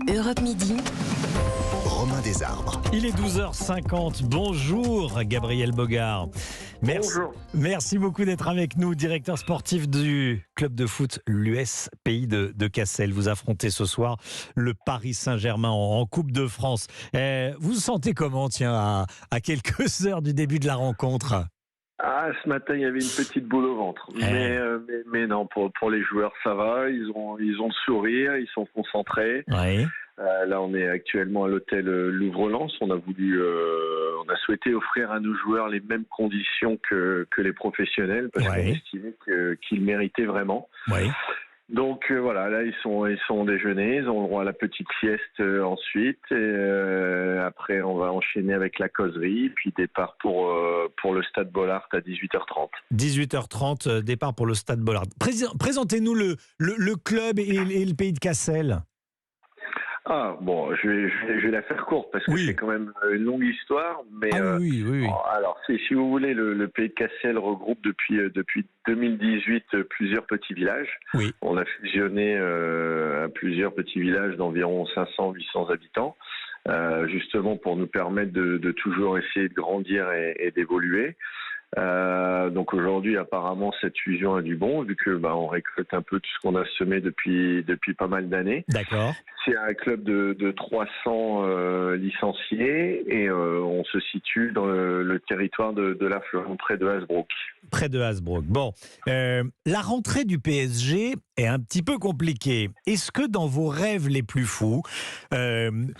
Europe Midi. Romain Desarbres. Il est 12h50. Bonjour Gabriel Bogard. Bonjour. Merci beaucoup d'être avec nous, directeur sportif du club de foot l'US Pays de Cassel. Vous affrontez ce soir le Paris Saint-Germain en Coupe de France. Vous vous sentez comment, tiens, à quelques heures du début de la rencontre ? Ce matin, il y avait une petite boule au ventre. Mais non, pour les joueurs, ça va. Ils ont le sourire, ils sont concentrés. Oui. Là, on est actuellement à l'hôtel Louvre-Lens. On a souhaité offrir à nos joueurs les mêmes conditions que les professionnels parce qu'on estimait qu'ils méritaient vraiment. Oui. Donc voilà, là ils sont au déjeuner, ils ont le droit à la petite sieste ensuite. Et après, on va enchaîner avec la causerie, puis départ pour le Stade Bollaert à 18h30. 18h30, départ pour le Stade Bollaert. Présentez-nous le club et le Pays de Cassel. Je vais la faire courte parce que c'est quand même une longue histoire. Mais oui. alors, si vous voulez, le Pays de Cassel regroupe depuis 2018 plusieurs petits villages. Oui. On a fusionné à plusieurs petits villages d'environ 500-800 habitants, justement pour nous permettre de toujours essayer de grandir et d'évoluer. Donc aujourd'hui, apparemment, cette fusion a du bon, vu que on récolte un peu tout ce qu'on a semé depuis pas mal d'années. D'accord. C'est un club de 300 licenciés et on se situe dans le territoire de la Fleuron, près de Hasbrook. Près de Hasbrook. Bon, la rentrée du PSG est un petit peu compliquée. Est-ce que dans vos rêves les plus fous,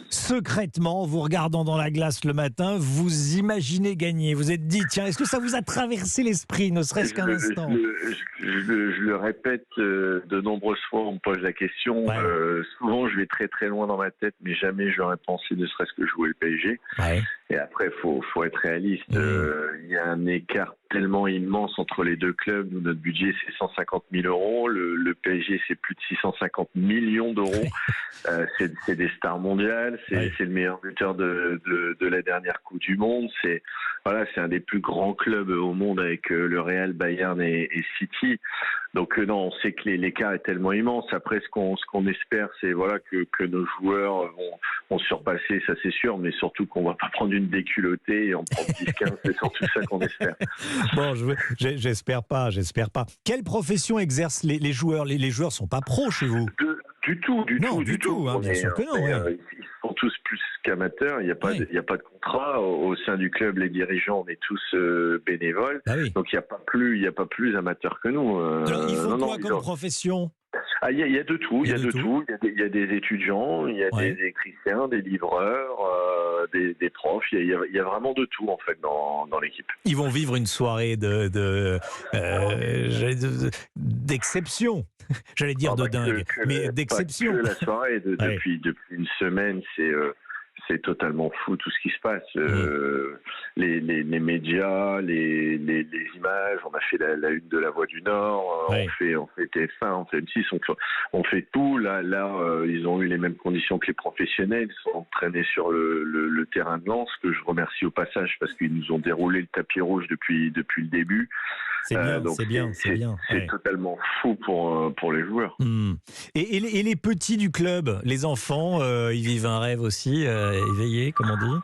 secrètement, vous regardant dans la glace le matin, vous imaginez gagner? Vous êtes dit, tiens, est-ce que ça vous a traversé l'esprit, ne serait-ce qu'un instant? Je le répète de nombreuses fois, on me pose la question. Souvent, je vais très très loin dans ma tête, mais jamais j'aurais pensé ne serait-ce que jouer le PSG. Ouais. Et après, faut être réaliste. Il y a un écart tellement immense entre les deux clubs. Nous, notre budget, c'est 150 000 euros. Le PSG, c'est plus de 650 millions d'euros. C'est des stars mondiales. C'est le meilleur buteur de la dernière Coupe du Monde. C'est un des plus grands clubs au monde avec le Real, Bayern et City. Donc non, on sait que l'écart est tellement immense. Après, ce qu'on espère, c'est que nos joueurs vont surpasser, ça c'est sûr, mais surtout qu'on va pas prendre une déculottée et en prendre 10-15, c'est surtout ça qu'on espère. Bon, j'espère pas. Quelle profession exercent les joueurs? Les joueurs sont pas pros chez vous? Du tout. Hein, bien sûr que non. Ils sont tous plus qu'amateurs. Il n'y a pas de contrat au sein du club. Les dirigeants, on est tous bénévoles. Donc il n'y a pas plus amateurs que nous. Alors, ils font quoi comme profession? Il y a de tout. Il y a des étudiants, il y a des électriciens, des livreurs, des profs. Il y a vraiment de tout en fait dans l'équipe. Ils vont vivre une soirée d'exception. J'allais dire de dingue, mais d'exception. Pas que la soirée. Depuis une semaine, c'est totalement fou tout ce qui se passe. Les médias, les images, on a fait la une de La Voix du Nord, on fait TF1, on fait M6, on fait tout. Là, ils ont eu les mêmes conditions que les professionnels, ils sont entraînés sur le terrain de Lens, que je remercie au passage parce qu'ils nous ont déroulé le tapis rouge depuis le début. C'est bien. C'est totalement fou pour les joueurs. Et les petits du club, les enfants, ils vivent un rêve aussi éveillé, comme on dit?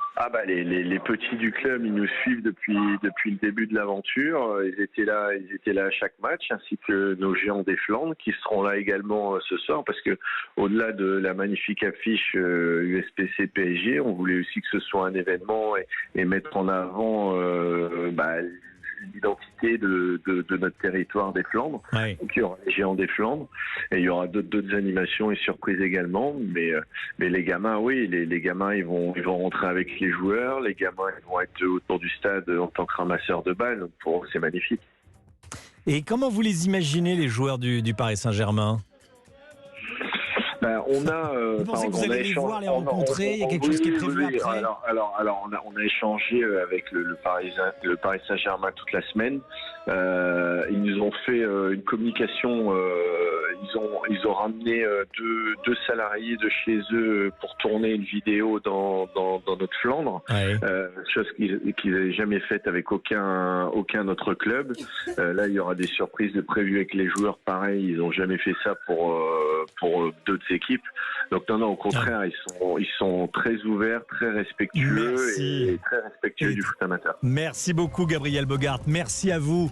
Les petits du club, ils nous suivent depuis le début de l'aventure. Ils étaient là à chaque match, ainsi que nos géants des Flandres, qui seront là également ce soir, parce que au-delà de la magnifique affiche USPC PSG, on voulait aussi que ce soit un événement et mettre en avant l'identité de notre territoire des Flandres. Donc il y aura les géants des Flandres et il y aura d'autres animations et surprises également. Mais les gamins, les gamins ils vont rentrer avec les joueurs. Les gamins ils vont être autour du stade en tant que ramasseurs de balles. Donc pour eux c'est magnifique. Et comment vous les imaginez, les joueurs du Paris Saint-Germain? Vous pensez que vous allez les voir, les rencontrer? Il y a quelque chose qui est prévu après? Alors, on a échangé avec le Paris Saint-Germain toute la semaine. Ils nous ont fait une communication. Ils ont ramené deux salariés de chez eux pour tourner une vidéo dans notre Flandre, chose qu'ils n'avaient jamais faite avec aucun autre club. Là, il y aura des surprises de prévues avec les joueurs. Pareil, ils n'ont jamais fait ça pour d'autres équipes. équipe. Donc non, au contraire, ils sont très ouverts, très respectueux et très respectueux du foot amateur. Merci beaucoup Gabriel Bogart, merci à vous.